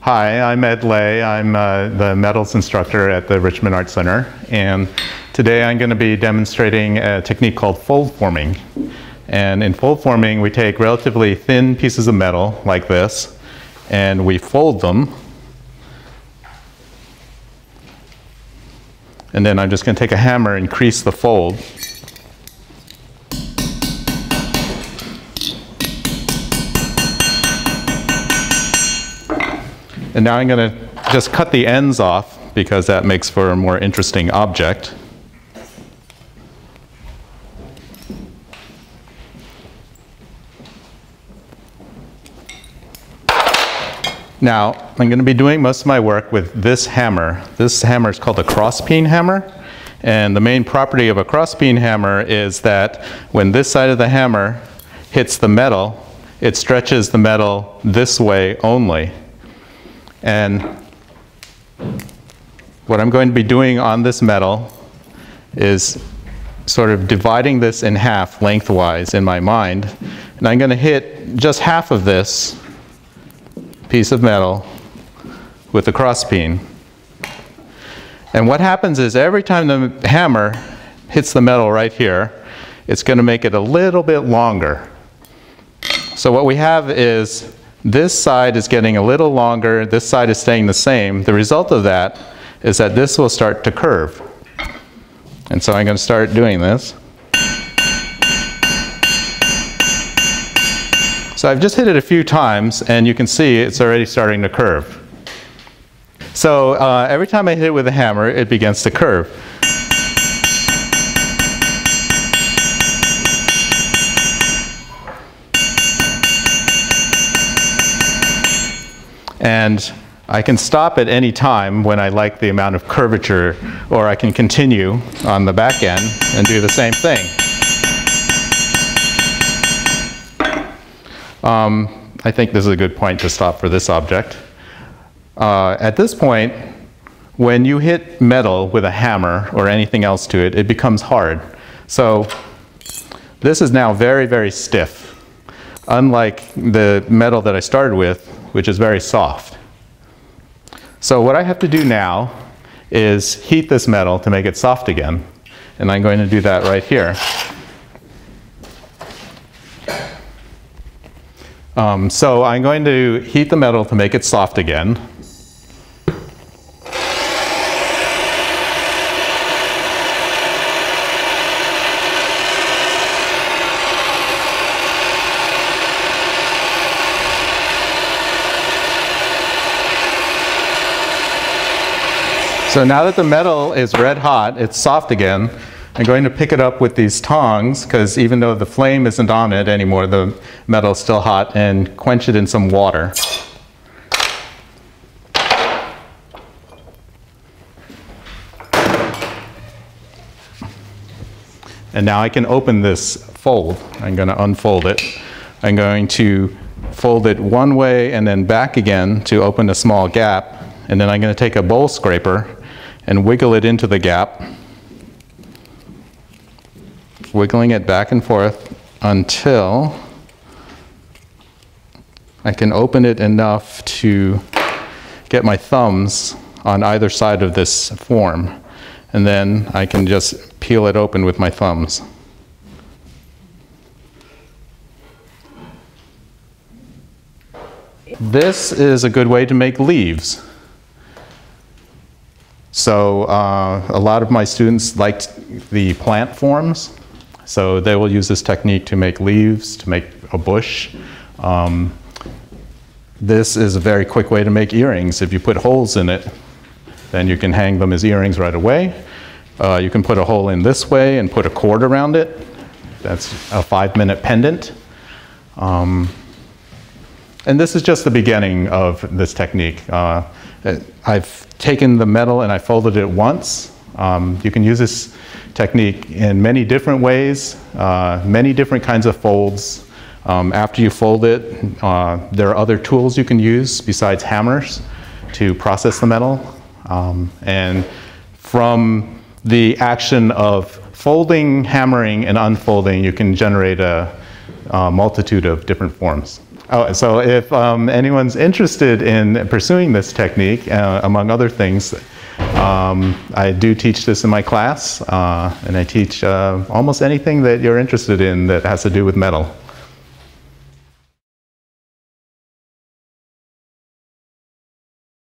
Hi, I'm Ed Lay. I'm the metals instructor at the Richmond Art Center, and today I'm going to be demonstrating a technique called fold forming. And in fold forming, we take relatively thin pieces of metal like this, and we fold them. And then I'm just going to take a hammer and crease the fold. And now I'm going to just cut the ends off because that makes for a more interesting object. Now, I'm going to be doing most of my work with this hammer. This hammer is called a cross-peen hammer. And the main property of a cross-peen hammer is that when this side of the hammer hits the metal, it stretches the metal this way only. And what I'm going to be doing on this metal is sort of dividing this in half lengthwise in my mind. And I'm going to hit just half of this piece of metal with the cross-peen. And what happens is every time the hammer hits the metal right here, it's going to make it a little bit longer. So what we have is this side is getting a little longer, this side is staying the same. The result of that is that this will start to curve. And so I'm going to start doing this. So I've just hit it a few times, and you can see it's already starting to curve. So every time I hit it with a hammer, it begins to curve. And I can stop at any time when I like the amount of curvature, or I can continue on the back end and do the same thing. I think this is a good point to stop for this object. At this point, when you hit metal with a hammer or anything else to it, it becomes hard. So this is now very, very stiff, unlike the metal that I started with, which is very soft. So what I have to do now is heat this metal to make it soft again. And I'm going to do that right here. So I'm going to heat the metal to make it soft again. So now that the metal is red hot, it's soft again, I'm going to pick it up with these tongs, because even though the flame isn't on it anymore, the metal is still hot, and quench it in some water. And now I can open this fold. I'm going to unfold it. I'm going to fold it one way and then back again to open a small gap. And then I'm going to take a bowl scraper and wiggle it into the gap, wiggling it back and forth until I can open it enough to get my thumbs on either side of this form. And then I can just peel it open with my thumbs. This is a good way to make leaves. So a lot of my students liked the plant forms, so they will use this technique to make leaves, to make a bush. This is a very quick way to make earrings. If you put holes in it, then you can hang them as earrings right away. You can put a hole in this way and put a cord around it. That's a 5-minute pendant. And this is just the beginning of this technique. I've taken the metal and I folded it once. You can use this technique in many different ways, many different kinds of folds. After you fold it, there are other tools you can use besides hammers to process the metal. And from the action of folding, hammering, and unfolding, you can generate a multitude of different forms. Oh, so if anyone's interested in pursuing this technique, among other things, I do teach this in my class, and I teach almost anything that you're interested in that has to do with metal.